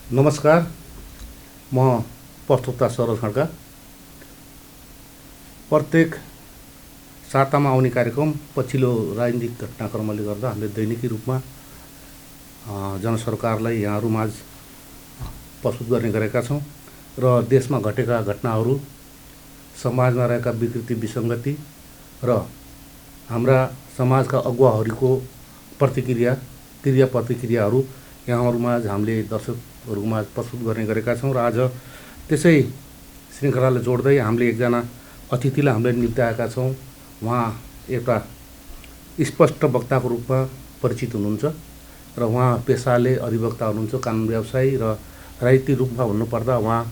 नमस्कार, म प्रस्तुता सरोज खड्का। प्रत्येक सातामा आउने कार्यक्रम पछिल्लो राजनीतिक घटनाक्रमले गर्दा हामीले दैनिकी रूपमा जनसरकारलाई यहाँहरूमाझ प्रस्तुत गर्ने गरेका छौँ र देशमा घटेका घटनाहरू, समाजमा रहेका विकृति विसङ्गति र हाम्रा समाजका अगुवाहरूको क्रिया प्रतिक्रियाहरू यहाँहरूमाझ हामीले दर्शकहरूमाझ प्रस्तुत गर्ने गरेका छौँ र आज त्यसै श्रृङ्खलालाई जोड्दै हामीले एकजना अतिथिलाई हामीले निम्त्याएका छौँ। उहाँ एउटा स्पष्ट वक्ताको रूपमा परिचित हुनुहुन्छ र उहाँ पेसाले अधिवक्ता हुनुहुन्छ, कानुन व्यवसायी र राजनीतिक रूपमा भन्नुपर्दा उहाँ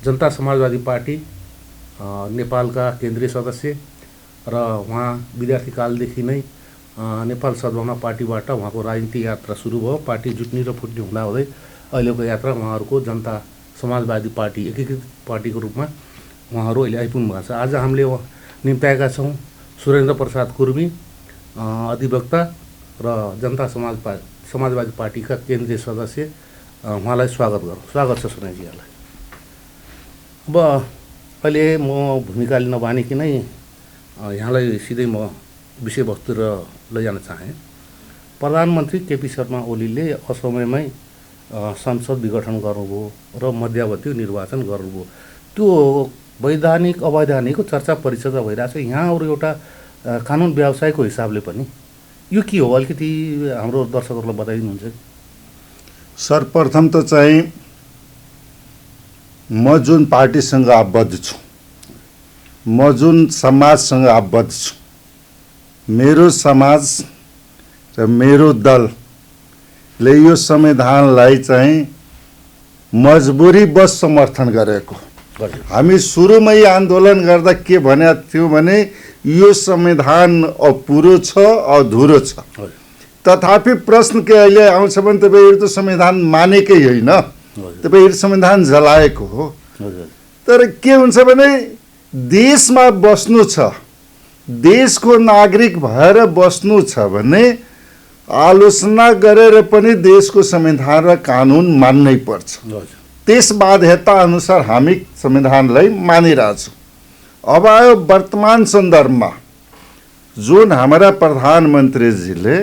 जनता समाजवादी पार्टी नेपालका केन्द्रीय सदस्य र उहाँ विद्यार्थी कालदेखि नै नेपाल सद्भावना पार्टीबाट उहाँको राजनीतिक यात्रा सुरु भयो। पार्टी जुट्ने र फुट्ने हुँदाहुँदै अहिलेको यात्रा उहाँहरूको जनता समाजवादी पार्टी एकीकृत पार्टीको रूपमा उहाँहरू अहिले आइपुग्नु भएको छ। आज हामीले निम्त्याएका छौँ सुरेन्द्र प्रसाद कुर्मी, अधिवक्ता र जनता समाजवादी पार्टीका केन्द्रीय सदस्य। उहाँलाई स्वागत गरौँ। स्वागत छ सुरेन्द्रजीलाई। अब अहिले म भूमिका लिन नबानिकनै यहाँलाई सिधै म विषयवस्तु र लैजान चाहेँ। प्रधानमन्त्री केपी शर्मा ओलीले असमयमै संसद विघटन गर्नुभयो र मध्यावधि निर्वाचन गर्नुभयो। त्यो वैधानिक अवैधानिकको चर्चा परिचर्चा भइरहेछ। यहाँहरू एउटा कानुन व्यवसायको हिसाबले पनि यो के हो, अलिकति हाम्रो दर्शकहरूलाई बताइदिनुहुन्छ? सर्वप्रथम त चाहिँ म जुन पार्टीसँग आबद्ध छु, म जुन समाजसँग आबद्ध छु, मेरो समाज र मेरो दलले यो संविधानलाई चाहिँ मजबुरीवश समर्थन गरेको। हामी सुरुमै आन्दोलन गर्दा के भनेको थियो भने यो संविधान अपुरो छ, अधुरो छ। तथापि प्रश्न के अहिले आउँछ भने तपाईँहरू त संविधान मानेकै होइन, तपाईँहरू संविधान जलाएको हो। तर के हुन्छ भने देशमा बस्नु छ, देशको नागरिक भएर बस्नु छ भने आलोचना गरेर पनि देशको संविधान र कानुन मान्नै पर्छ। त्यस बाध्यता अनुसार हामी संविधानलाई मानिरहेछौँ। अब आयो वर्तमान सन्दर्भमा जुन हाम्रा प्रधानमन्त्रीजीले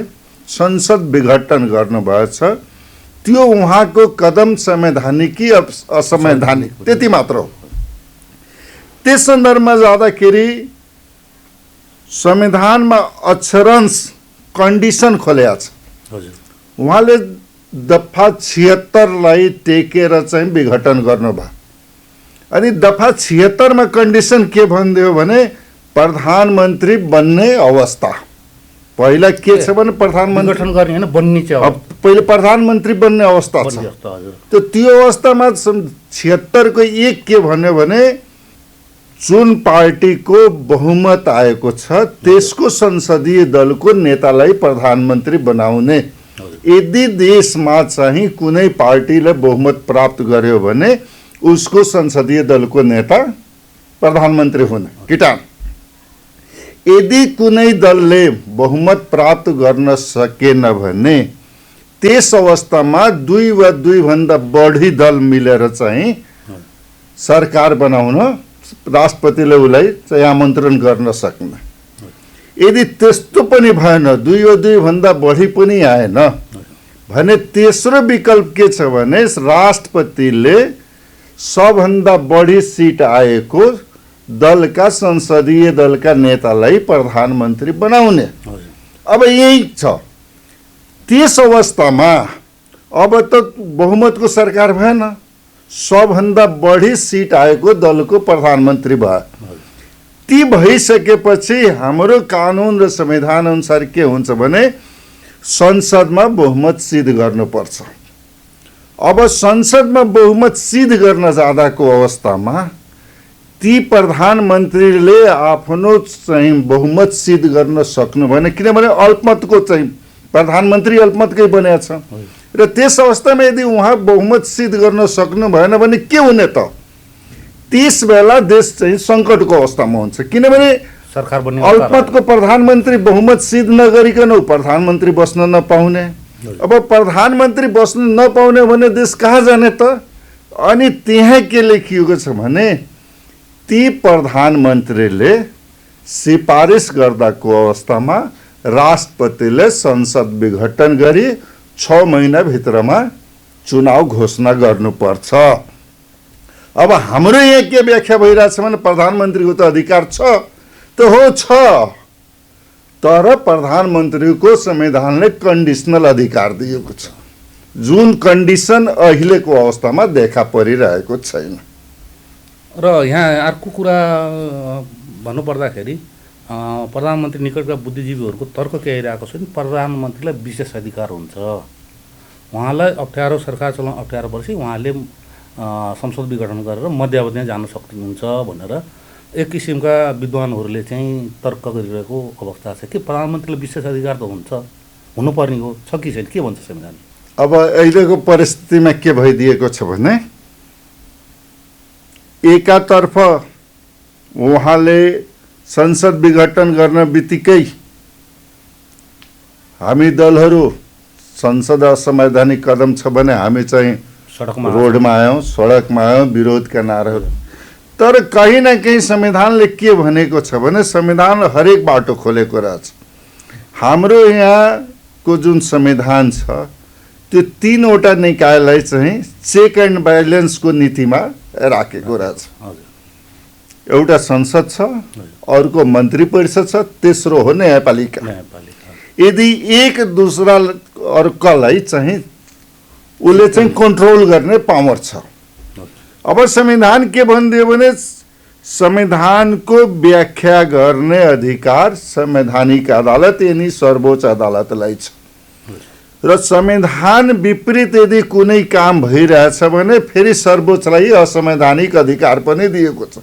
संसद विघटन गर्नुभएछ, त्यो उहाँको कदम संवैधानिक कि असंवैधानिक त्यति मात्र हो। त्यस सन्दर्भमा जाँदाखेरि संविधानमा अक्षरंश कन्डिसन खोलेको छ। उहाँले दफा 76लाई टेकेर चाहिँ विघटन गर्नुभयो। अनि दफा 76मा कन्डिसन के भनिदियो भने प्रधानमन्त्री बन्ने अवस्था। पहिला के छ भने प्रधानमन्त्री गठन गर्ने हैन, बन्ने चाहिँ पहिले प्रधानमन्त्री बन्ने अवस्था छ। त्यो अवस्थामा 76को एक के भन्यो भने जुन पार्टीको बहुमत आएको छ त्यसको संसदीय दलको नेतालाई प्रधानमन्त्री बनाउने। यदि देशमा चाहिँ कुनै पार्टीले बहुमत प्राप्त गर्यो भने उसको संसदीय दलको नेता प्रधानमन्त्री हुने किटान। यदि कुनै दलले बहुमत प्राप्त गर्न सकेन भने त्यस अवस्थामा 2 वा 2 भन्दा बढी दल मिलेर चाहिँ सरकार बनाउन राष्ट्रपतिले उसलाई चाहिँ आमन्त्रण गर्न सक्ने। यदि त्यस्तो पनि भएन, 2 वा 2 भन्दा बढी पनि आएन भने तेस्रो विकल्प के छ भने राष्ट्रपतिले सबभन्दा बढी सिट आएको दलका संसदीय दलका नेतालाई प्रधानमन्त्री बनाउने। अब यही छ। त्यस अवस्थामा अब त बहुमतको सरकार भएन, सबभन्दा बढी सिट आएको दलको प्रधानमन्त्री भयो। ती भइसकेपछि हाम्रो कानुन र संविधान अनुसार के हुन्छ भने संसदमा बहुमत सिद्ध गर्नुपर्छ। अब संसदमा बहुमत सिद्ध गर्न जाँदाको अवस्थामा ती प्रधानमन्त्रीले आफ्नो चाहिँ बहुमत सिद्ध गर्न सक्नु भएन, किनभने अल्पमतको चाहिँ प्रधानमन्त्री अल्पमतकै बनेको छ। र त्यस अवस्थामा यदि उहाँ बहुमत सिद्ध गर्न सक्नु भएन भने के हुने त? त्यस बेला देश चाहिँ सङ्कटको अवस्थामा हुन्छ। किनभने सरकार बन्ने अल्पमतको प्रधानमन्त्री बहुमत सिद्ध नगरिकन प्रधानमन्त्री बस्न नपाउने, अब प्रधानमन्त्री बस्नु नपाउने भने देश कहाँ जाने त? अनि त्यहाँ के लेखिएको छ भने ती प्रधानमन्त्रीले सिफारिस गर्दाको अवस्थामा राष्ट्रपतिले संसद विघटन गरी 6 महिनाभित्रमा चुनाव घोषणा गर्नुपर्छ। अब हाम्रो यहाँ के व्याख्या भइरहेछ भने प्रधानमन्त्रीको त अधिकार छ त हो छ, तर प्रधानमन्त्रीको संविधानले कन्डिसनल अधिकार दिएको छ, जुन कन्डिसन अहिलेको अवस्थामा देखा परिरहेको छैन। र यहाँ अर्को कुरा भन्नुपर्दाखेरि प्रधानमन्त्री निकटका बुद्धिजीवीहरूको तर्क के आइरहेको छ भने प्रधानमन्त्रीलाई विशेष अधिकार हुन्छ, उहाँलाई अप्ठ्यारो सरकार चलाउन अप्ठ्यारो पर्छ, उहाँले संसद विघटन गरेर मध्यावधिमा जान सक्नुहुन्छ भनेर एक किसिमका विद्वानहरूले चाहिँ तर्क गरिरहेको अवस्था छ कि प्रधानमन्त्रीलाई विशेष अधिकार त हुन्छ, हुनुपर्ने हो, छ कि छैन, के भन्छ संविधान? अब अहिलेको परिस्थितिमा के भइदिएको छ भने एकातर्फ उहाँले संसद विघटन गर्न बित्तिकै हामी दलहरू संसद असंवैधानिक कदम छ भने हामी चाहिँ रोडमा आयौँ, सडकमा आयौँ, विरोधका नाराहरू। तर कहीँ न कहीँ संविधानले के भनेको छ भने संविधान हरेक बाटो खोलेको रहेछ। हाम्रो यहाँको जुन संविधान छ त्यो 3वटा निकायलाई चाहिँ चेक एन्ड ब्यालेन्सको नीतिमा राखेको रहेछ। एउटा संसद छ, अर्को मन्त्री परिषद छ, तेस्रो हो न्यायपालिका। यदि एक दूसरा अर्कालाई चाहिँ उसले चाहिँ कन्ट्रोल गर्ने पावर छ। अब संविधान के भनिदियो भने संविधानको व्याख्या गर्ने अधिकार संवैधानिक अदालत यानी सर्वोच्च अदालतलाई छ र संविधान विपरीत यदि कुनै काम भइरहेछ भने फेरि सर्वोच्चलाई असंवैधानिक अधिकार पनि दिएको छ,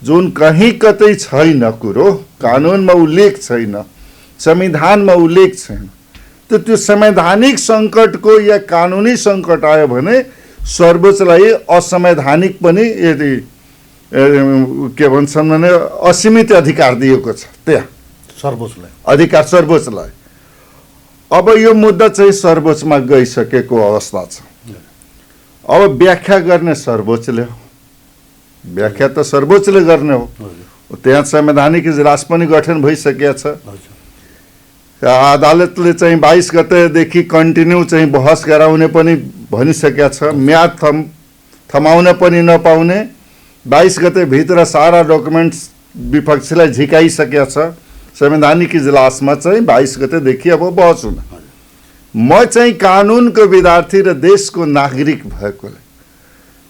जुन कहीँ कतै छैन, कुरो कानुनमा उल्लेख छैन, संविधानमा उल्लेख छैन। त्यो संवैधानिक सङ्कटको या कानुनी सङ्कट आयो भने सर्वोच्चलाई असंवैधानिक पनि यदि के भन्छन् भने असीमित अधिकार दिएको छ, त्यहाँ सर्वोच्चलाई अधिकार, सर्वोच्चलाई। अब यो मुद्दा चाहिँ सर्वोच्चमा गइसकेको अवस्था छ। अब व्याख्या गर्ने सर्वोच्चले हो, व्याख्या त सर्वोच्चले गर्ने हो। त्यहाँ संवैधानिक इजलास पनि गठन भइसकेको छ। अदालतले चाहिँ 22 गतेदेखि कन्टिन्यू चाहिँ बहस गराउने पनि भनिसकेको छ, म्याद थमाउन पनि नपाउने। 22 गतेभित्र सारा डकुमेन्ट्स विपक्षीलाई झिकाइसकेको छ। संवैधानिक इजलासमा चाहिँ 22 गतेदेखि अब बहस हुन। म चाहिँ कानुनको विद्यार्थी र देशको नागरिक भएकोले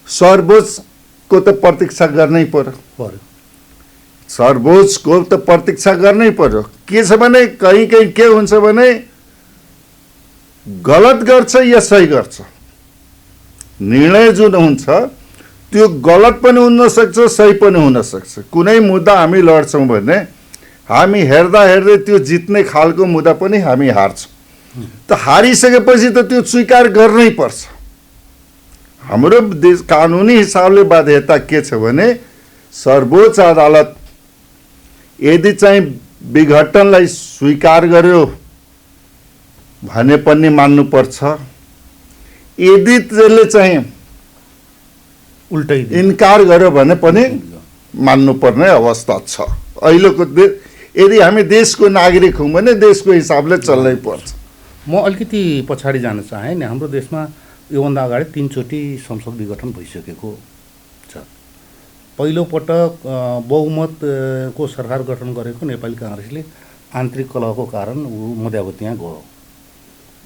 सर्वोच्चको त प्रतीक्षा गर्नै पर्यो, सर्वोच्चको त प्रतीक्षा गर्नै पर्यो। के छ भने कहीँ कहीँ के हुन्छ भने गलत गर्छ या सही गर्छ, निर्णय जुन हुन्छ त्यो गलत पनि हुन सक्छ, सही पनि हुन सक्छ। कुनै मुद्दा हामी लड्छौँ भने हामी हेर्दा हेर्दै त्यो जित्ने खालको मुद्दा पनि हामी हार्छौँ, त हारिसकेपछि त त्यो स्वीकार गर्नै पर्छ। हाम्रो देश कानुनी हिसाबले बाध्यता के छ भने सर्वोच्च अदालत यदि चाहिँ विघटनलाई स्वीकार गर्यो भने पनि मान्नुपर्छ, यदि त्यसले चाहिँ उल्टै इन्कार गर्यो भने पनि मान्नुपर्ने अवस्था छ। अहिलेको यदि हामी देशको नागरिक हौँ भने देशको हिसाबले चल्नै पर्छ। म अलिकति पछाडि जान चाहेँ नि। हाम्रो देशमा योभन्दा अगाडि 3 चोटि संसद विघटन भइसकेको छ। पहिलो पटक बहुमतको सरकार गठन गरेको नेपाली काङ्ग्रेसले आन्तरिक कलहको कारण मध्यावधिमा गयो।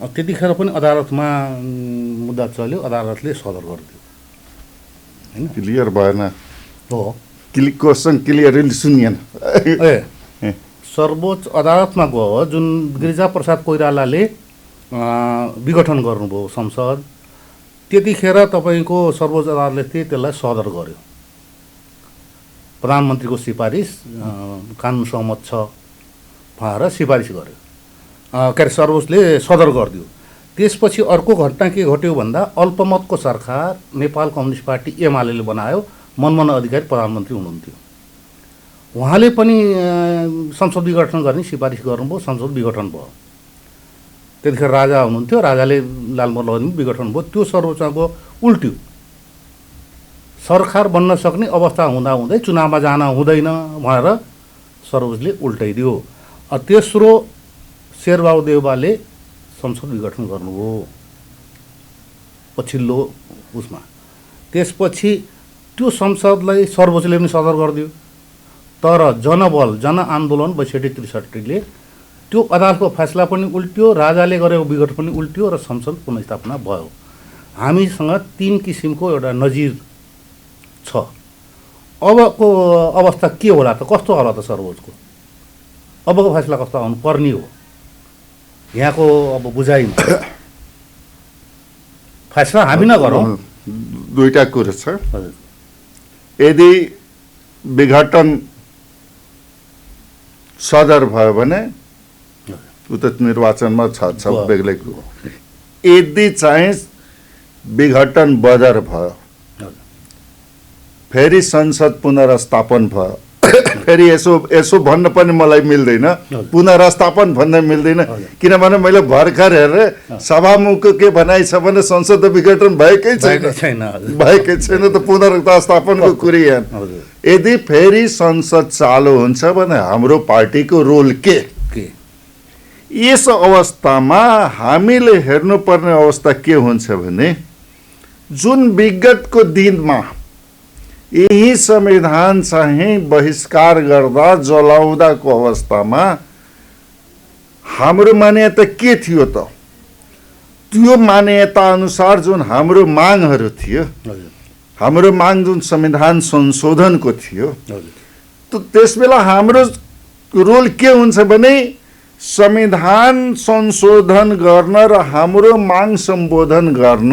त्यतिखेर पनि अदालतमा मुद्दा चल्यो, अदालतले सदर गरिदियो, हैन? क्लियर भएन हो, क्वेसन क्लियरली सुनिएन। सर्वोच्च अदालतमा गयो, जुन गिरिजाप्रसाद कोइरालाले विघटन गर्नुभयो संसद, त्यतिखेर तपाईँको सर्वोच्च अदालतले त्यसलाई सदर गर्यो। प्रधानमन्त्रीको सिफारिस कानुन सहमत छ भनेर सिफारिस गर्यो, के अरे सर्वोच्चले सदर गरिदियो। त्यसपछि अर्को घटना के घट्यो भन्दा अल्पमतको सरकार नेपाल कम्युनिस्ट पार्टी एमाले बनायो, मनमोहन अधिकारी प्रधानमन्त्री हुनुहुन्थ्यो। उहाँले पनि संसद विघटन गर्ने सिफारिस गर्नुभयो, संसद विघटन भयो। त्यतिखेर राजा हुनुहुन्थ्यो, राजाले लालमोहन विघटन भयो, त्यो सर्वोच्चको उल्ट्यो। सरकार बन्न सक्ने अवस्था हुँदाहुँदै चुनावमा जान हुँदैन भनेर सर्वोच्चले उल्टाइदियो। तेस्रो शेरबहादुर देउवाले संसद विघटन गर्नुभयो पछिल्लो उसमा। त्यसपछि त्यो संसदलाई सर्वोच्चले पनि सदर गरिदियो। तर जनबल जनआन्दोलन 62-63ले त्यो अदालतको फैसला पनि उल्ट्यो, राजाले गरेको विघटन पनि उल्ट्यो र संसद पुनर्स्थापना भयो। हामीसँग 3 किसिमको एउटा नजिर छ। अबको अवस्था के होला त, कस्तो होला त सर्वोच्चको? अबको फैसला कस्तो आउनु पर्ने हो यहाँको अब बुझाइमा? फैसला हामी नगरौँ। दुईटा कुरा छ। हजुर, यदि विघटन सदर भयो भने ऊ त निर्वाचनमा छ बेग्लै कुरो। यदि चाहिँ विघटन बदर भयो, फेरि संसद पुनर्स्थापन भयो, फेरि यसो भन्न पनि मलाई मिल्दैन, पुनर्स्थापन भन्न मिल्दैन। किनभने मैले भर्खर हेरेँ सभामुखको के भनाइ छ भने संसद विघटन भएकै छैन, भएकै छैन त पुनर्स्थापनको कुरै यहाँ। यदि फेरि संसद चालु हुन्छ भने हाम्रो पार्टीको रोल के? यस अवस्थामा हामीले हेर्नुपर्ने अवस्था के हुन्छ भने जुन विगतको दिनमा यही संविधान चाहिँ बहिष्कार गर्दा जलाउँदाको अवस्थामा हाम्रो मान्यता के थियो त? त्यो मान्यता अनुसार जुन हाम्रो मागहरू थियो, हाम्रो माग जुन संविधान संशोधनको थियो, त त्यसबेला हाम्रो रोल के हुन्छ भने संविधान संशोधन गर्न र हाम्रो माग सम्बोधन गर्न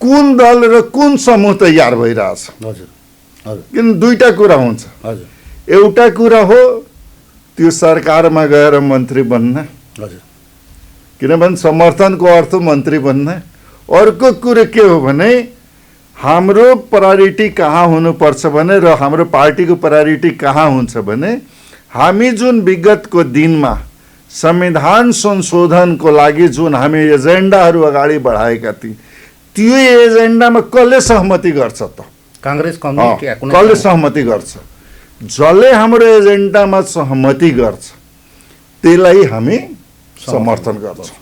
कुन दल र कुन समूह तयार भइरहेछ? किन दुईटा कुरा हुन्छ। एउटा कुरा हो त्यो सरकारमा गएर मन्त्री बन्न, किनभने समर्थनको अर्थ मन्त्री बन्न। अर्को कुरो के हो भने हाम्रो प्रायोरिटी कहाँ हुनुपर्छ भने र हाम्रो पार्टीको प्रायोरिटी कहाँ हुन्छ भने हामी जुन विगतको दिनमा संविधान संशोधनको लागि जुन हामी एजेन्डाहरू अगाडि बढाएका थियौँ, त्यो एजेन्डामा कसले सहमति गर्छ त? काङ्ग्रेस कसले सहमति गर्छ? जसले हाम्रो एजेन्डामा सहमति गर्छ त्यसलाई हामी समर्थन गर्छौँ।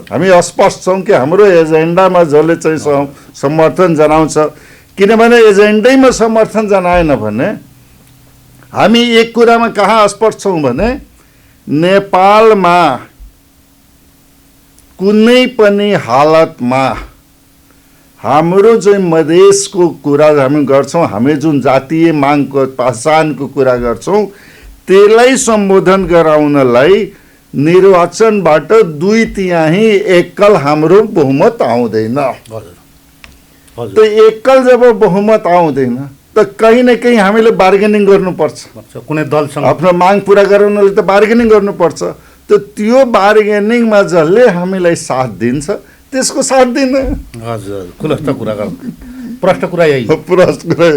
हामी स्पष्ट छौँ कि हाम्रो एजेन्डामा जसले चाहिँ समर्थन जनाउँछ, किनभने एजेन्डैमा समर्थन जनाएन भने हामी एक कुरामा कहाँ स्पष्ट छौँ भने नेपालमा कुनै पनि हालतमा हाम्रो चाहिँ मधेसको कुरा हामी गर्छौँ, हामी जुन जातीय मागको पहचानको कुरा गर्छौँ, त्यसलाई सम्बोधन गराउनलाई निर्वाचनबाट 2/3 एकल हाम्रो बहुमत आउँदैन। त एकल जब बहुमत आउँदैन त कहीँ न कहीँ हामीले बार्गेनिङ गर्नुपर्छ। कुनै दलसँग आफ्नो माग पुरा गराउनले त बार्गेनिङ गर्नुपर्छ। त त्यो बार्गेनिङमा जसले हामीलाई साथ दिन्छ त्यसको साथ दिन। हजुर, खुलस्त कुरा गर्नु, प्रष्ट कुरा यही प्रष्ट कुरा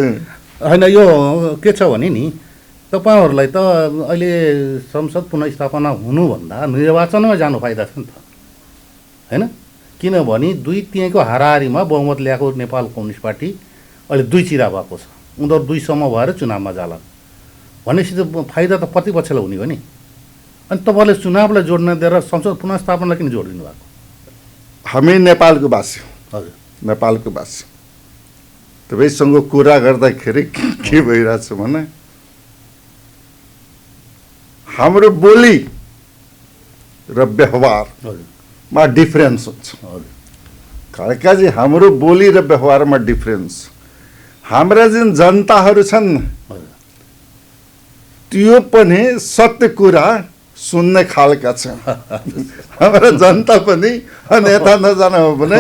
होइन। यो के छ भने नि तपाईँहरूलाई त अहिले संसद पुनर्स्थापना हुनुभन्दा निर्वाचनमा जानु फाइदा छ नि त, होइन? किनभने 2/3 हाराहारीमा बहुमत ल्याएको नेपाल कम्युनिस्ट पार्टी अहिले 2 चिरा भएको छ। उनीहरू 2 समूह भएर चुनावमा जाला भनेपछि त फाइदा त प्रतिपक्षलाई हुने हो नि। अनि तपाईँले चुनावलाई जोड्न दिएर संसद पुनर्स्थापनालाई किन जोडिदिनु भएको? हामी नेपालको वासी हौँ। हजुर, नेपालको वासी। तपाईँसँग कुरा गर्दाखेरि के भइरहेछ भने हाम्रो बोली र व्यवहारमा डिफ्रेन्स हुन्छ। खड्काजी, हाम्रो बोली र व्यवहारमा डिफ्रेन्स। हाम्रा जुन जनताहरू छन् त्यो पनि सत्य कुरा सुन्ने खालका छ। हाम्रा जनता पनि नेता नजानु हो भने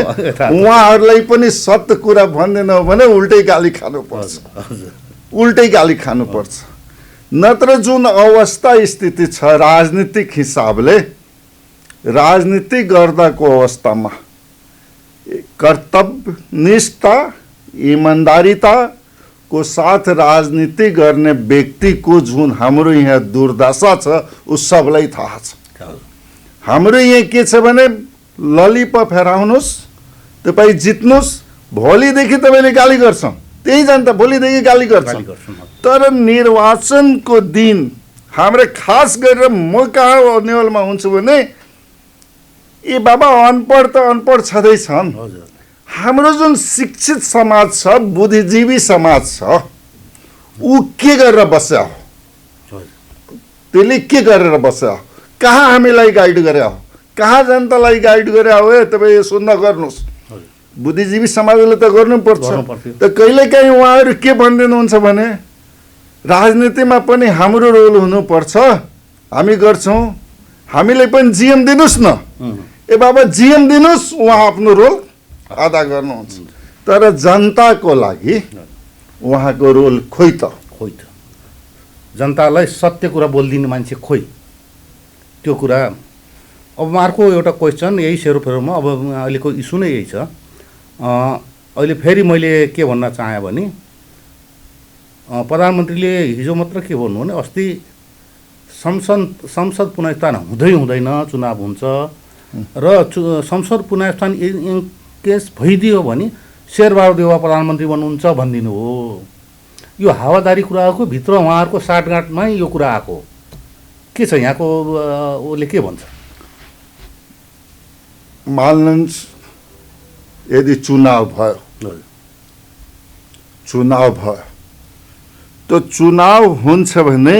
उहाँहरूलाई पनि सत्य कुरा भन्दैन हो भने उल्टै गाली खानुपर्छ, उल्टै गाली खानुपर्छ। नत्र जुन अवस्था स्थिति छ राजनीतिक हिसाबले, राजनीति गर्दाको अवस्थामा कर्तव्य निष्ठा ईमानदारीताको साथ राजनीति गर्ने व्यक्तिको जुन हाम्रो यहाँ दुर्दशा छ ऊ सबलाई थाहा छ। हाम्रो यहाँ के छ भने ललिपप हेराउनुहोस्, तपाईँ जित्नुहोस्, भोलिदेखि तपाईँले गाली गर्छ, त्यही जनता भोलिदेखि गाली गर्छ। तर निर्वाचनको दिन हाम्रो खास गरेर म कहाँ नेवलमा हुन्छु भने ए बाबा अनपढ त अनपढ छँदैछन्, हाम्रो जुन शिक्षित समाज छ, बुद्धिजीवी समाज छ, ऊ के गरेर बस्या हो, त्यसले के गरेर बस्या हो, कहाँ हामीलाई गाइड गरे हो, कहाँ जनतालाई गाइड गरे हो, तपाईँ यसो नगर्नुहोस्। बुद्धिजीवी समाजले त गर्नुपर्छ। त कहिलेकाहीँ उहाँहरू के भनिदिनुहुन्छ भने राजनीतिमा पनि हाम्रो रोल हुनुपर्छ, हामी गर्छौँ, हामीलाई पनि जिएम दिनुहोस् न। ए बाबा जिएम दिनुहोस्, उहाँ आफ्नो रोल अदा गर्नुहुन्छ। तर जनताको लागि उहाँको रोल खोइ त जनतालाई सत्य कुरा बोलिदिने मान्छे खोइ, त्यो कुरा। अब अर्को एउटा क्वेसन यही सेरोफेरोमा, अब अहिलेको इस्यु नै यही छ। अहिले फेरि मैले के भन्न चाहेँ भने प्रधानमन्त्रीले हिजो मात्र के भन्नु भने अस्ति संसद पुनर्स्थापन हुँदै हुँदैन चुनाव हुन्छ र संसद पुनर्स्थापन केस भइदियो भने शेरबहादुर देउवा प्रधानमन्त्री बन्नुहुन्छ भनिदिनु हो। यो हावादारी कुराको भित्र उहाँहरूको साँठगाँठमै यो कुरा आएको के छ, यहाँको उसले के भन्छ? मान्नुहुन्छ यदि चुनाव भयो त चुनाव हुन्छ भने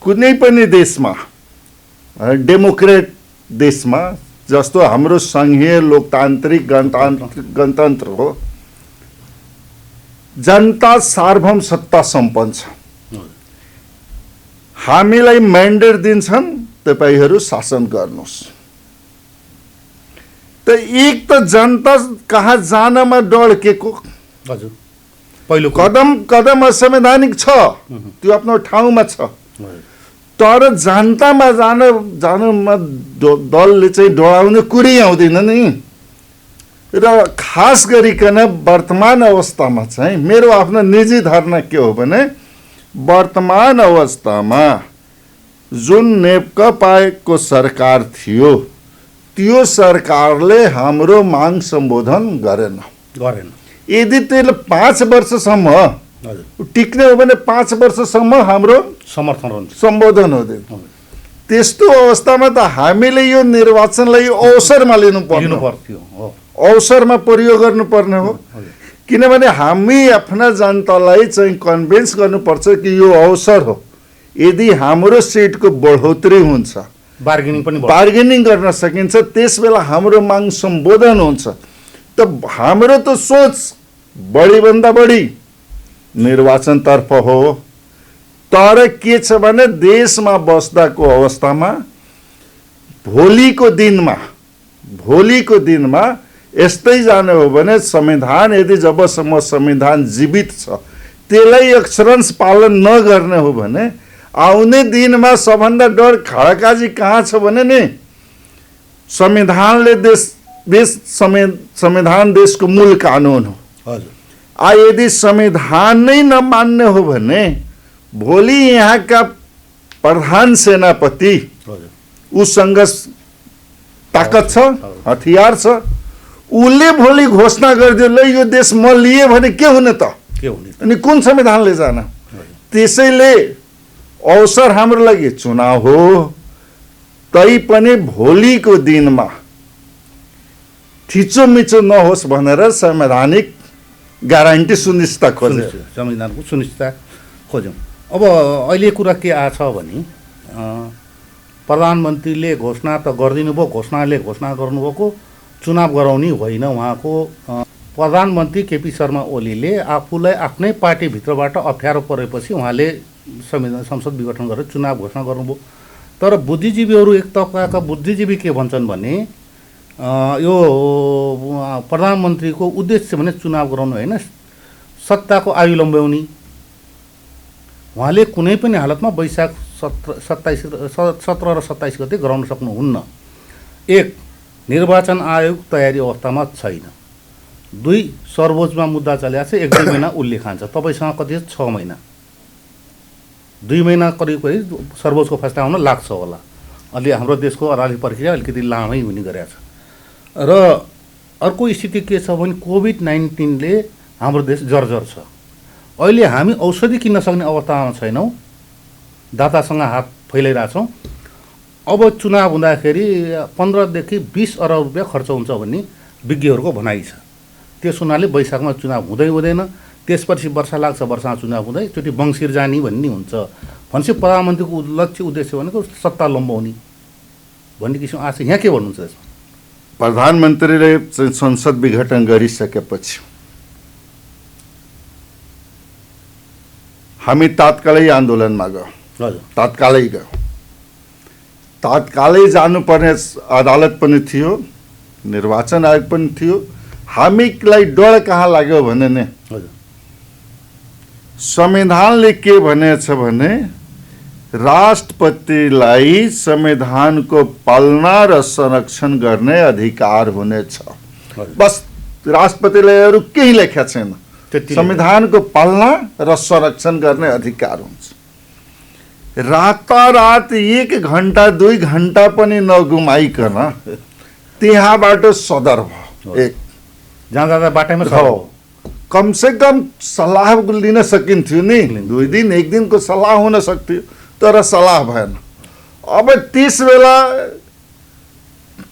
कुनै पनि देशमा, डेमोक्रेट देशमा जस्तो हाम्रो सङ्घीय लोकतान्त्रिक गणतन्त्र हो, जनता सार्वभौम सत्ता सम्पन्न छ। हामीलाई म्यान्डेट दिन्छन् तपाईँहरू शासन गर्नुहोस्। त एक त जनता कहाँ जानमा डढकेको, हजुर पहिलो कदम असंवैधानिक छ, त्यो आफ्नो ठाउँमा छ। तर जनतामा जानमा दलले चाहिँ डराउने कुरै आउँदैन नि। र खास गरिकन वर्तमान अवस्थामा चाहिँ मेरो आफ्नो निजी धारणा के हो भने वर्तमान अवस्थामा जुन नेकपाको सरकार थियो त्यो सरकारले हाम्रो माग सम्बोधन गरेन। यदि त्यसले 5 वर्षसम्म टिक्ने हो भने 5 वर्षसम्म हाम्रो समर्थन सम्बोधन हुँदैन। त्यस्तो अवस्थामा त हामीले यो निर्वाचनलाई अवसरमा लिनु पर्थ्यो, अवसरमा प्रयोग गर्नुपर्ने हो। किनभने हामी आफ्ना जनतालाई चाहिँ कन्भिन्स गर्नुपर्छ कि यो अवसर हो। यदि हाम्रो सिटको बढोत्तरी हुन्छ, बार्गेनिङ गर्न सकिन्छ, त्यस बेला हाम्रो माग सम्बोधन हुन्छ। त हाम्रो त सोच बढीभन्दा बढी निर्वाचनतर्फ हो। तर के छ भने देशमा बस्दाको अवस्थामा भोलिको दिनमा यस्तै जाने हो भने संविधान यदि जबसम्म संविधान जीवित छ त्यसलाई अक्षरंश पालन नगर्ने हो भने आउने दिनमा सबभन्दा डर खड्काजी कहाँ छ भने नि संविधानले संविधान देशको मूल कानुन हो। यदि संविधान नै नमान्ने हो भने भोलि यहाँका प्रधान सेनापति उसँग ताकत छ, हतियार छ, उसले भोलि घोषणा गरिदियो ल यो देश म लिए भने के हुने त, अनि कुन संविधानले जान। त्यसैले अवसर हाम्रो लागि चुनाव हो, तै पनि भोलिको दिनमा थिचोमिचो नहोस् भनेर संवैधानिक ग्यारेन्टी सुनिश्चितता खोज्यो, संविधानको सुनिश्चितता खोज्यौँ। अब अहिले कुरा के आछ भने प्रधानमन्त्रीले घोषणा त गरिदिनु भयो, घोषणाले घोषणा गर्नुभएको चुनाव गराउने होइन। उहाँको प्रधानमन्त्री केपी शर्मा ओलीले आफूलाई आफ्नै पार्टीभित्रबाट अप्ठ्यारो परेपछि उहाँले संसद विघटन गरेर चुनाव घोषणा गर्नुभयो। तर बुद्धिजीवीहरू एक तबकाका बुद्धिजीवी के भन्छन् भने यो प्रधानमन्त्रीको उद्देश्य भने चुनाव गराउनु होइन, सत्ताको आयु लम्ब्याउने। उहाँले कुनै पनि हालतमा वैशाख 17 र 27 गते गराउन सक्नुहुन्न। 1 निर्वाचन आयोग तयारी अवस्थामा छैन। 2 सर्वोच्चमा मुद्दा चलिरहेको छ, 1-2 महिना उसले खान्छ। तपाईँसँग कति छ? 6 महिना। 2 महिना करिब सर्वोच्चको फैसला आउन लाग्छ होला। अलि हाम्रो देशको अराली प्रक्रिया अलिकति लामै हुने गरेको छ। र अर्को स्थिति के छ भने कोभिड-19ले हाम्रो देश जर्जर छ। अहिले हामी औषधि किन्न सक्ने अवस्थामा छैनौँ, दातासँग हात फैलाइरहेछौँ। अब चुनाव हुँदाखेरि 15 देखि 20 अरब रुपियाँ खर्च हुन्छ भन्ने विज्ञहरूको भनाइ छ। त्यस हुनाले वैशाखमा चुनाव हुँदैन, त्यसपछि वर्षा लाग्छ, वर्षामा चुनाव हुँदै एकचोटि बङ्सिर जाने भन्ने हुन्छ। भनेपछि प्रधानमन्त्रीको लक्ष्य उद्देश्य भनेको सत्ता लम्बाउने भन्ने किसिम आशा। यहाँ के भन्नुहुन्छ यसमा? प्रधानमन्त्रीले संसद विघटन गरिसकेपछि हामी तात्कालै आन्दोलनमा गयौँ। हजुर, तात्कालै गयौँ। तात्कालै जानुपर्ने अदालत पनि थियो, निर्वाचन आयोग पनि थियो। हामीलाई डर कहाँ लाग्यो भने नि हजुर, संविधानले के भनेछ भने राष्ट्रपतिलाई संविधानको पालना र संरक्षण गर्ने अधिकार हुनेछ। बस राष्ट्रपतिले अरू केही लेखेको छैन। संविधानको पालना र संरक्षण गर्ने अधिकार हुन्छ। रातारात 1 घण्टा 2 घण्टा पनि नगुमाइकन त्यहाँबाट सदर भयो। एक जाँदा बाटैमा हो, कमसे कम सल्लाह लिन सकिन्थ्यो नि। 2 दिन 1 दिनको सल्लाह हुन सक्थ्यो, तर सल्लाह भएन। अब त्यस बेला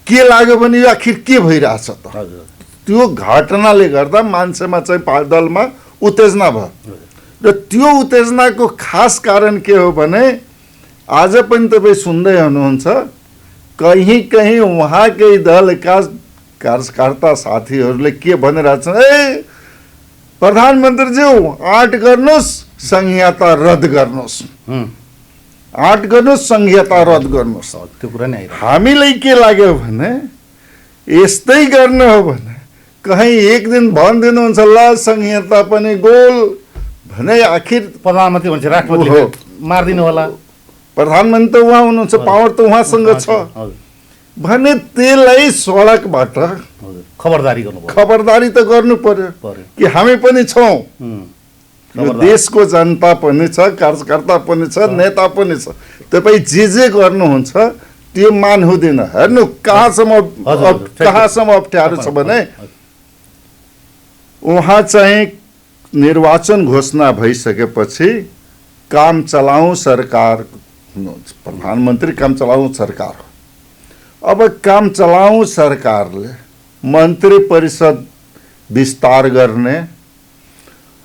के लाग्यो भने यो आखिर के भइरहेछ त? त्यो घटनाले गर्दा मान्छेमा चाहिँ दलमा उत्तेजना भयो। र त्यो उत्तेजनाको खास कारण के हो भने आज पनि तपाईँ सुन्दै हुनुहुन्छ, कहीँ कहीँ उहाँकै दलका कार्यकर्ता साथीहरूले के भनिरहेछन्, ए प्रधानमन्त्रीज्यू आँट गर्नुहोस्, संहिता रद्द गर्नुहोस्, आँट गर्नुहोस्, संहिता रद्द गर्नुहोस्। त्यो कुरा नै आइरहेको। हामीलाई के लाग्यो भने यस्तै गर्ने हो भने कहीँ एक दिन भनिदिनुहुन्छ ल संहिता पनि गोल भने आखिर प्रधानमन्त्री भन्छ राष्ट्रपतिले मारिदिनु होला। प्रधानमन्त्री त उहाँ हुनुहुन्छ, पावर त उहाँसँग छ भने त्यसलाई सडकबाट खबरदारी गर्नु पर्यो। खबरदारी त गर्नु पर्यो कि हामी पनि छौँ। देशको जनता पनि छ, कार्यकर्ता पनि छ, नेता पनि छ। तपाईँ जे गर्नुहुन्छ त्यो मान हुँदैन। हेर्नु कहाँसम्म अप्ठ्यारो छ भने उहाँ चाहिँ निर्वाचन घोषणा भइसकेपछि काम चलाऊ सरकार हुनुहुन्छ, प्रधानमन्त्री काम चलाऊ सरकार हो। अब काम चलाऊ सरकारले मन्त्री परिषद विस्तार गर्ने,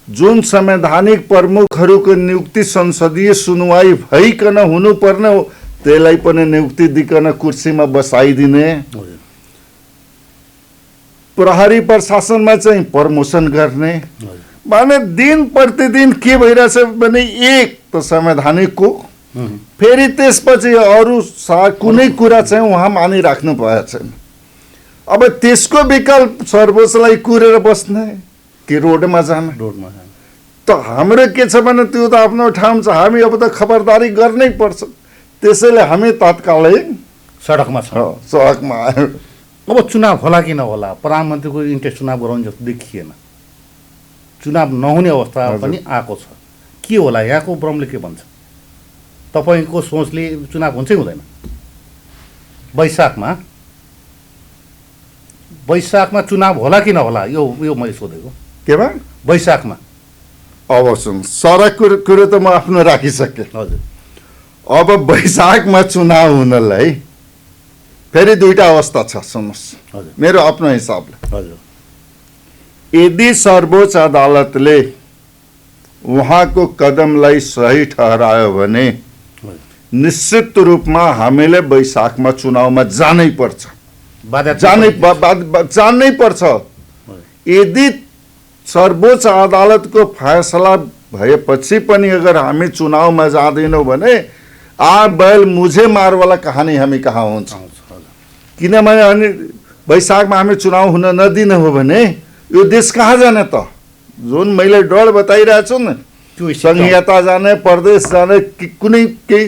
जुन संवैधानिक प्रमुखहरूको नियुक्ति संसदीय सुनवाई भइकन हुनुपर्ने हो त्यसलाई पनि नियुक्ति दिकन कुर्सीमा बसाइदिने, प्रहरी प्रशासनमा चाहिँ प्रमोसन गर्ने। माने दिन प्रतिदिन के भइरहेछ भने एक त संवैधानिकको, फेरि त्यसपछि अरू कुनै कुरा चाहिँ उहाँ मानिराख्नु भएको छैन। अब त्यसको विकल्प सर्वोच्चलाई कुरेर बस्ने कि रोडमा जाने। त हाम्रो के छ भने त्यो त आफ्नो ठाउँ छ, हामी अब त खबरदारी गर्नै पर्छ। त्यसैले हामी तत्कालै सडकमा छौँ, सडकमा आयो। अब चुनाव होला कि नहोला, प्रधानमन्त्रीको इन्ट्रेस्ट चुनाव गराउने जस्तो देखिएन। चुनाव नहुने अवस्था पनि आएको छ। के होला यहाँको ब्रह्मले के भन्छ? तपाईँको सोचले चुनाव हुन्छ कि हुँदैन? वैशाखमा चुनाव होला कि नहोला, यो मैले सोधेको। केमा? वैशाखमा। अब सुन, सडक कुरो त म आफ्नो राखिसकेँ। हजुर, अब वैशाखमा चुनाव हुनलाई फेरि 2टा अवस्था छ। सुन्नुहोस् मेरो आफ्नो हिसाबले, हजुर, यदि सर्वोच्च अदालतले उहाँको कदमलाई सही ठहरायो भने निश्चित रूपमा हामीले वैशाखमा चुनावमा जानै पर्छ, जानै पर्छ। यदि सर्वोच्च अदालतको फैसला भएपछि पनि अगर हामी चुनावमा जाँदैनौँ भने बैल मुझे मार वाला कहानी हामी कहाँ हुन्छ। किनभने अनि वैशाखमा हामी चुनाव हुन नदिने हो भने यो देश कहाँ जाने त? जुन मैले डर बताइरहेको छु न, संहिता जाने, प्रदेश जाने, कुनै केही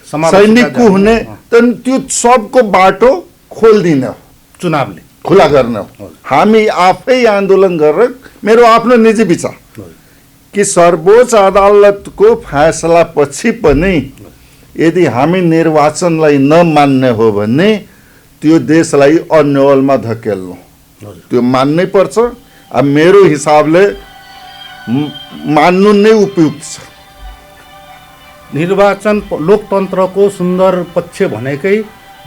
सैनिकको हुने, त्यो सबको बाटो खोलिदिने हो, चुनावले खुला गर्ने हो। हामी आफै आन्दोलन गरेर, मेरो आफ्नो निजी विचार कि सर्वोच्च अदालतको फैसलापछि पनि यदि हामी निर्वाचनलाई नमान्ने हो भने त्यो देशलाई अन्यलमा धकेल्नु, त्यो मान्नै पर्छ। अब मेरो हिसाबले मान्नु नै उपयुक्त छ। निर्वाचन लोकतन्त्रको सुन्दर पक्ष भनेकै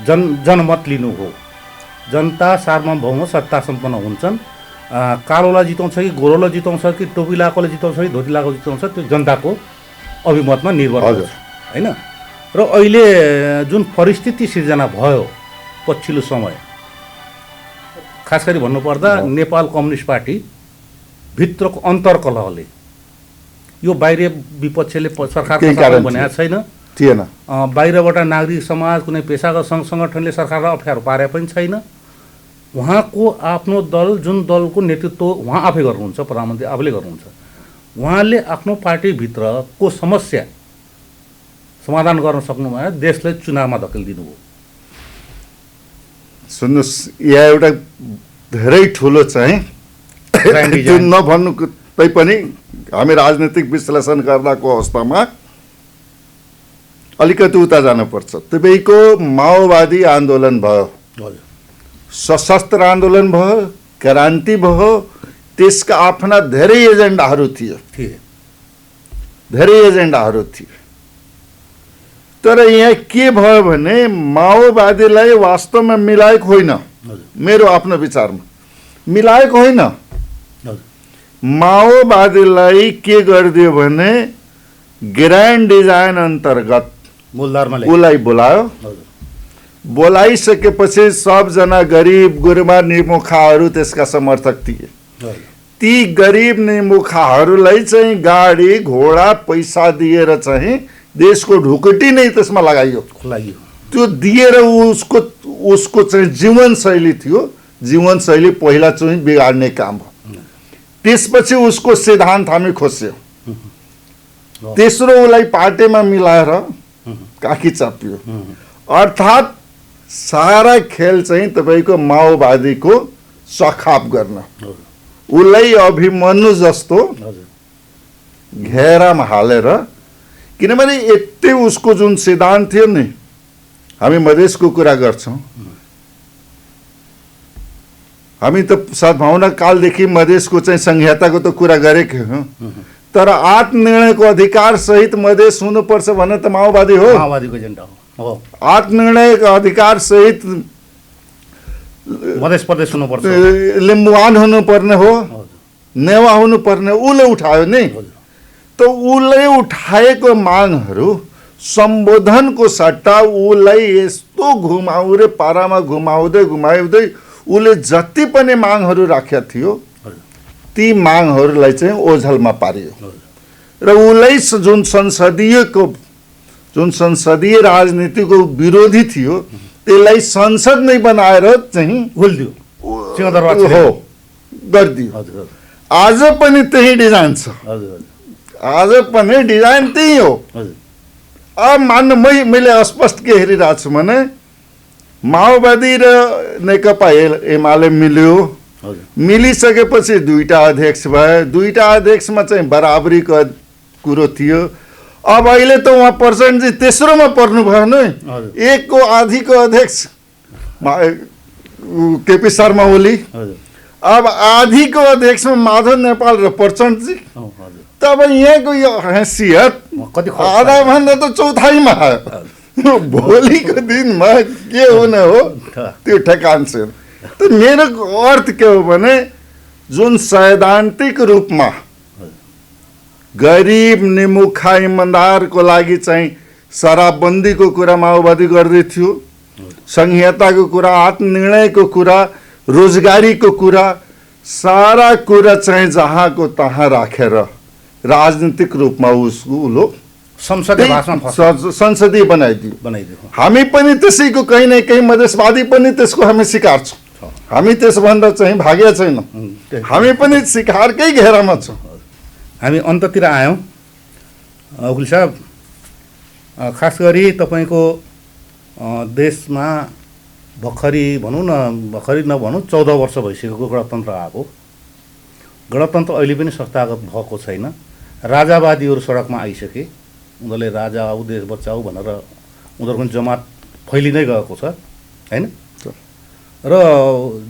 जनमत लिनु हो। जनता सार्वभौम सत्ता सम्पन्न हुन्छन्। कालोलाई जिताउँछ कि गोरोलाई जिताउँछ कि टोपी लगाएकोले जिताउँछ कि धोती लगाएको जिताउँछ, त्यो जनताको अभिमतमा निर्भर हुन्छ होइन। र अहिले जुन परिस्थिति सिर्जना भयो पछिल्लो समय, खास गरी भन्नुपर्दा नेपाल कम्युनिस्ट पार्टी भित्रको अन्तर्कलहले, यो बाहिर विपक्षले सरकारको साथ भनेको छैन, थिएन। बाहिरबाट नागरिक समाज कुनै पेसागत सङ्घ सङ्गठनले सरकारलाई अप्ठ्यारो पारे पनि छैन। उहाँको आफ्नो दल, जुन दलको नेतृत्व उहाँ आफै गर्नुहुन्छ, प्रधानमन्त्री आफैले गर्नुहुन्छ, उहाँले आफ्नो पार्टीभित्रको समस्या समाधान गर्न सक्नु भएन, देशलाई चुनावमा धकेलिदिनु हो। सुन्नुहोस्, यहाँ एउटा धेरै ठुलो चाहिँ त्यो नभन्नु तैपनि हामी राजनीतिक विश्लेषण गर्दाको अवस्थामा अलिकति उता जानुपर्छ। तपाईँको माओवादी आन्दोलन भयो, सशस्त्र आन्दोलन भयो, क्रान्ति भयो, त्यसका आफ्ना धेरै एजेन्डाहरू थिए, धेरै एजेन्डाहरू थिए। तर यहाँ के भयो भने माओवादीलाई वास्तवमा मिलाएको होइन, मेरो आफ्नो विचारमा मिलाएको होइन। माओवादीलाई के गरिदियो भने ग्रान्ड डिजाइन अन्तर्गत उसलाई बोलायो। बोलाइसकेपछि सबजना गरिब गुरुबा निमुखाहरू त्यसका समर्थक थिए। ती गरिब निमुखाहरूलाई चाहिँ गाडी घोडा पैसा दिएर चाहिँ देशको ढुकुटी नै त्यसमा लगाइयो। त्यो दिएर उसको चाहिँ जीवनशैली थियो, जीवनशैली पहिला चाहिँ बिगाड्ने काम हो। त्यसपछि उसको सिद्धान्त हामी खोज्यो। तेस्रो उसलाई पार्टीमा मिलाएर काखी चापियो। अर्थात् सारा खेल चाहिँ तपाईँको माओवादीको सखाप गर्न, उसलाई अभिमन्यु जस्तो घेरामा हालेर, किनभने यति उसको जुन सिद्धान्त थियो नि, हामी मधेसको कुरा गर्छौँ, हामी त सद्भावना कालदेखि मधेसको चाहिँ संहिताको त कुरा गरेकै हो, तर आत्मनिर्णयको अधिकार सहित मधेस हुनुपर्छ भने त माओवादी हो, माओवादीको एजेन्डा हो। आत्मनिर्णयको अधिकार सहित मधेस प्रदेश हुनुपर्छ, लिम्बुवान हुनुपर्ने हो, नेवा हुनुपर्ने, उसले उठायो नि। त उसले उठाएको मागहरू सम्बोधनको सट्टा उसलाई यस्तो घुमाउरे पारामा घुमाउँदै घुमाउँदै उसले जति पनि मागहरू राखेका थियो ती मागहरूलाई चाहिँ ओझलमा पारियो। र उसलाई जुन संसदीय राजनीतिको विरोधी थियो त्यसलाई संसद नै बनाएर चाहिँ हो गरिदियो। आज पनि त्यही डिजाइन छ, आज पनि डिजाइन त्यही हो। अब मान्नु, मैले अस्पष्ट के हेरिरहेको छु भने माओवादी र नेकपा एमाले मिल्यो, मिलिसकेपछि दुईटा अध्यक्ष भए, दुईटा अध्यक्षमा चाहिँ बराबरीको कुरो थियो। अब अहिले त उहाँ प्रचण्डजी तेस्रोमा पर्नुभयो नि, एकको आधीको अध्यक्ष केपी शर्मा ओली, अब आधीको अध्यक्षमा माधव नेपाल र प्रचण्डजी। तब यहाँको यो हैसियत आधाभन्दा त चौथाइमा आयो। भोलिको दिनमा के हुने हो त्यो ठेकान छैन। त मेरो अर्थ के हो भने जुन सैद्धान्तिक रूपमा गरिब निमुखा इमान्दारको लागि चाहिँ शराबबन्दीको कुरा माओवादी गर्दै थियो, संहिताको कुरा, आत्मनिर्णयको कुरा, रोजगारीको कुरा, सारा कुरा चाहिँ जहाँको तहाँ राखेर राजनीतिक रूपमा उसको संसदीय बनाइदियो। हामी पनि त्यसैको कहीँ न कहीँ मधेसवादी पनि त्यसको हामी शिकार छौँ। हामी त्यसभन्दा चाहिँ भाग्य छैनौँ, हामी पनि शिकारकै घेरामा छौँ। हामी अन्ततिर आयौँ। उकिल साहब, खास गरी तपाईँको देशमा भर्खरी भनौँ न, भर्खरी नभनौँ 14 वर्ष भइसकेको गणतन्त्र आएको। गणतन्त्र अहिले पनि संस्थागत भएको छैन। राजावादीहरू सडकमा आइसके, उनीहरूले राजा आऊ देश बचाऊ भनेर उनीहरूको जमात फैलिँदै गएको छ हैन। र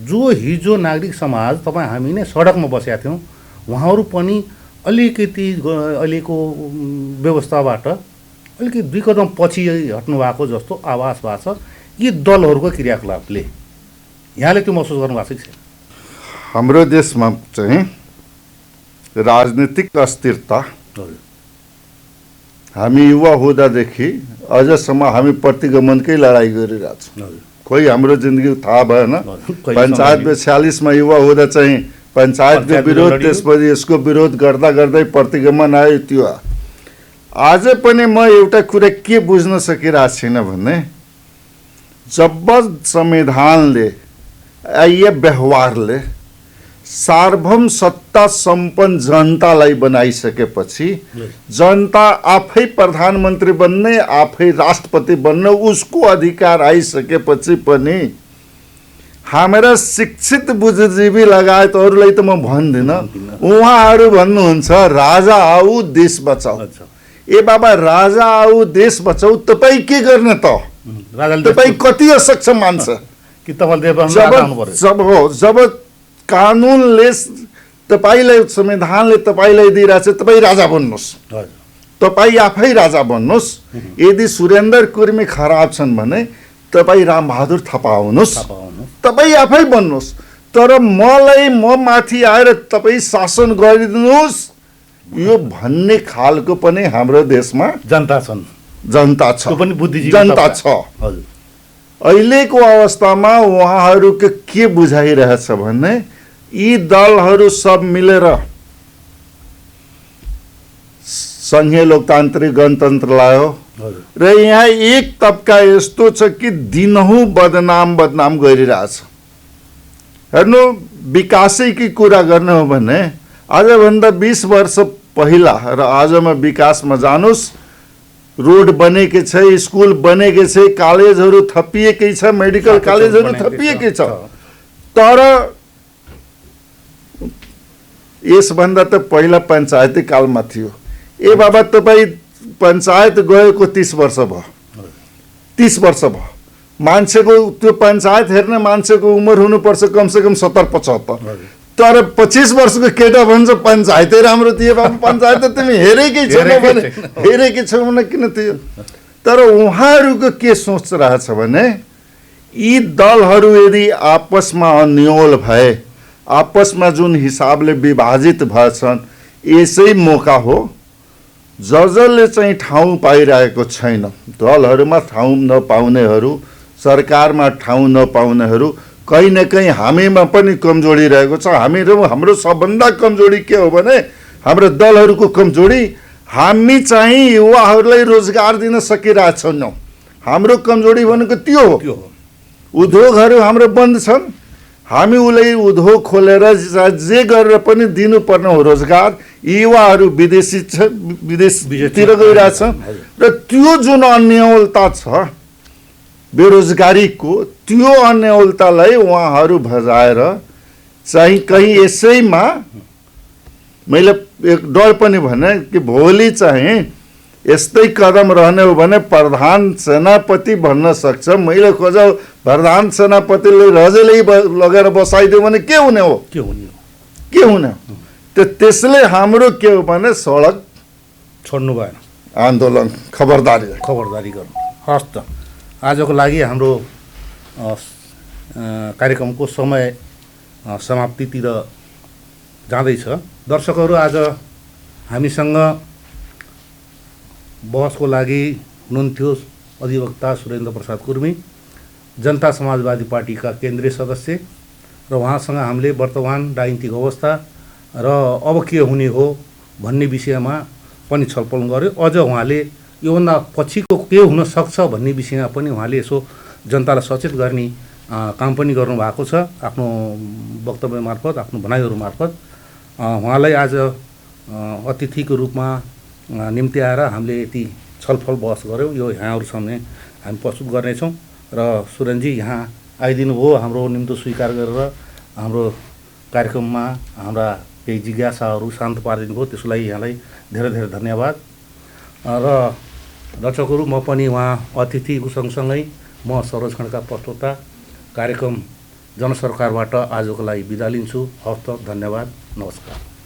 जो हिजो नागरिक समाज तपाईँ हामी नै सडकमा बसेका थियौँ, उहाँहरू पनि अलिकति अहिलेको व्यवस्थाबाट अलिकति 2 कदम पछि हट्नु भएको जस्तो आभास भएको छ यी दलहरूको क्रियाकलापले। यहाँले त्यो महसुस गर्नु भएको छ कि छैन? हाम्रो देशमा चाहिँ राजनीतिक अस्थिरता हामी युवा हुँदादेखि अझसम्म हामी प्रतिगमनकै लडाइँ गरिरहेछौँ। खोइ हाम्रो जिन्दगी थाहा भएन। पञ्चायतमा 46 मा युवा हुँदा चाहिँ पञ्चायतको विरोध, त्यसपछि यसको विरोध गर्दा गर्दै प्रतिगमन आयो। त्यो आज पनि म एउटा कुरा के बुझ्न सकिरहेको छैन भने जब संविधानले या व्यवहारले सार्वभौम सत्ता सम्पन्न जनतालाई बनाइसकेपछि जनता आफै प्रधानमन्त्री बन्ने, आफै राष्ट्रपति बन्ने उसको अधिकार आइसकेपछि पनि हाम्रा शिक्षित बुद्धिजीवी लगायत अरूलाई त म भन्दिनँ, उहाँहरू भन्नुहुन्छ राजा आऊ देश बचाऊ। ए बाबा, राजा आऊ देश बचाऊ तपाईँ के गर्ने त? तपाईँ कति असक्षम मान्छ कि तपाईँले जब कानुनले तपाईँलाई, संविधानले तपाईँलाई दिइरहेछ तपाईँ राजा बन्नुहोस्, तपाईँ आफै राजा बन्नुहोस्। यदि सुरेन्द्र कुर्मी खराब छन् भने तपाईँ रामबहादुर थापा आउनुहोस्, तपाईँ आफै बन्नुहोस्। तर मलाई म माथि आएर तपाईँ शासन गरिदिनुहोस् यो भन्ने खालको पनि हाम्रो देशमा जनता छ, जनता छ। अहिलेको अवस्थामा उहाँहरूको के बुझाइरहेछ भने यी दलहरू सब मिलेर संघीय लोकतान्त्रिक गणतन्त्र लायो र यहाँ एक तबका यस्तो छ कि दिनहुँ बदनाम गरिरहेछ। हेर्नु, विकासैकी कुरा गर्ने हो भने आजभन्दा 20 वर्ष पहिला र आजमा विकासमा जानुस्, रोड बनेकै छ, स्कुल बनेकै छ, कलेजहरू थपिएकै छ, मेडिकल कलेजहरू थपिएकै छ। तर यसभन्दा त पहिला पञ्चायती कालमा थियो। ए बाबा, तपाईँ पञ्चायत गएको 30 वर्ष भयो, 30 वर्ष भयो। मान्छेको त्यो पञ्चायत हेर्ने मान्छेको उमेर हुनुपर्छ कमसेकम 70-75। तर 25 वर्षको केटा भन्छ पञ्चायतै राम्रो थियो। बाबु, पञ्चायत त तिमी हेरेकै छौ भने किन थियो? तर उहाँहरूको के सोच रहेछ भने यी दलहरू यदि आपसमा अन्योल भए, आपसमा जुन हिसाबले विभाजित भएछन्, यसै मौका हो। जसले चाहिँ ठाउँ पाइरहेको छैन, दलहरूमा ठाउँ नपाउनेहरू, सरकारमा ठाउँ नपाउनेहरू, कहीँ न कहीँ हामीमा पनि कमजोरी रहेको छ। हाम्रो सबभन्दा कमजोरी के हो भने हाम्रो दलहरूको कमजोरी, हामी चाहिँ युवाहरूलाई रोजगार दिन सकिरहेछौँ। हाम्रो कमजोरी भनेको त्यो हो। उद्योगहरू हाम्रो बन्द छन्, हामी उसलाई उद्योग खोलेर जे गरेर पनि दिनुपर्ने हो रोजगार। युवाहरू विदेशतिर गइरहेछ र त्यो जुन अन्यलता छ बेरोजगारीको, त्यो अन्यलतालाई उहाँहरू भजाएर चाहिँ कहीँ यसैमा मैले एक डर पनि भने कि भोलि चाहिँ यस्तै कदम रहने हो भने प्रधान सेनापति भन्न सक्छ। मैले खोजा प्रधान सेनापतिले रजेलै लगेर बसाइदियो भने के हुने हो? के हुने? त्यसले हाम्रो के हो भने सडक छोड्नु भएन, आन्दोलन, खबरदारी गर्नु। हस् त, आजको लागि हाम्रो कार्यक्रमको समय समाप्तितिर जाँदैछ। दर्शकहरू, आज हामीसँग बहसको लागि हुनुहुन्थ्यो अधिवक्ता सुरेन्द्र प्रसाद कुर्मी, जनता समाजवादी पार्टीका केन्द्रीय सदस्य, र उहाँसँग हामीले वर्तमान राजनीतिक अवस्था र अब के हुने हो भन्ने विषयमा पनि छलफल गर्यो। अझ उहाँले योभन्दा पछिको के हुन सक्छ भन्ने विषयमा पनि उहाँले यसो जनतालाई सचेत गर्ने काम पनि गर्नुभएको छ आफ्नो वक्तव्य मार्फत, आफ्नो भनाइहरू मार्फत। उहाँलाई आज अतिथिको रूपमा निम्ति आएर हामीले यति छलफल बहस गऱ्यौँ। यो यहाँहरू सामने हामी प्रस्तुत गर्नेछौँ। र सुरेन्द्रजी यहाँ आइदिनु भयो, हाम्रो निम्तो स्वीकार गरेर हाम्रो कार्यक्रममा हाम्रा केही जिज्ञासाहरू शान्त पारिदिनु भयो। त्यसको लागि यहाँलाई धेरै धेरै धन्यवाद। र दर्शकहरू, म पनि उहाँ अतिथिको सँगसँगै म सरोज खड्का प्रस्तोता कार्यक्रम जनसरकारबाट आजको लागि बिदा लिन्छु। हवस् त, धन्यवाद, नमस्कार।